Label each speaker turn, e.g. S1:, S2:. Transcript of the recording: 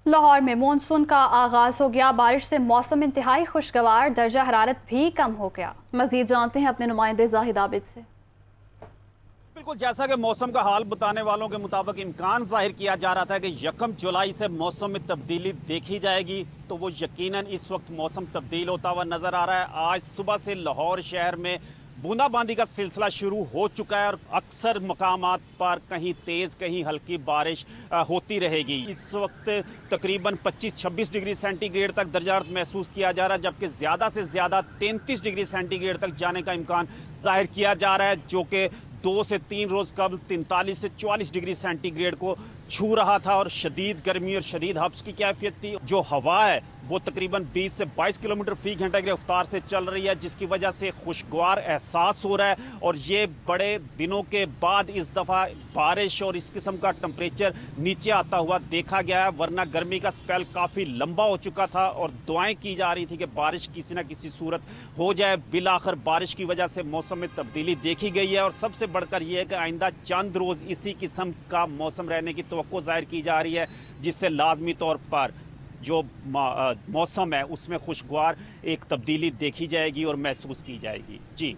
S1: लाहौर में मानसून का आगाज हो गया। बारिश से मौसम इंतहाई खुशगवार, दर्जा हरारत भी कम हो गया।
S2: मजीद जानते हैं अपने नुमाइंदे जाहिद आबिद से।
S3: बिल्कुल, जैसा कि मौसम का हाल बताने वालों के मुताबिक इम्कान जाहिर किया जा रहा था कि 1 जुलाई से मौसम में तब्दीली देखी जाएगी, तो वो यकीनन इस वक्त मौसम तब्दील होता हुआ नजर आ रहा है। आज सुबह से लाहौर शहर में बूंदाबांदी का सिलसिला शुरू हो चुका है और अक्सर मकामात पर कहीं तेज़ कहीं हल्की बारिश होती रहेगी। इस वक्त तकरीबन 25-26 डिग्री सेंटीग्रेड तक दर्जा हरारत महसूस किया जा रहा है, जबकि ज़्यादा से ज़्यादा 33 डिग्री सेंटीग्रेड तक जाने का इम्कान जाहिर किया जा रहा है, जो कि 2 से 3 रोज़ कबल 43 से 44 डिग्री सेंटीग्रेड को छू रहा था और शदीद गर्मी और शदीद हब्स की कैफियत थी। जो हवा है वो तकरीबन 20 से 22 किलोमीटर फी घंटा की रफ्तार से चल रही है, जिसकी वजह से खुशगवार एहसास हो रहा है। और ये बड़े दिनों के बाद इस दफ़ा बारिश और इस किस्म का टेम्परेचर नीचे आता हुआ देखा गया है, वरना गर्मी का स्पेल काफ़ी लंबा हो चुका था और दुआएं की जा रही थी कि बारिश किसी न किसी सूरत हो जाए। बिलाखिर बारिश की वजह से मौसम में तब्दीली देखी गई है और सबसे बढ़कर यह है कि आइंदा चंद रोज़ इसी किस्म का मौसम रहने की तवक्को जाहिर की जा रही है, जिससे लाजमी तौर पर जो मौसम है उसमें खुशगवार एक तब्दीली देखी जाएगी और महसूस की जाएगी। जी।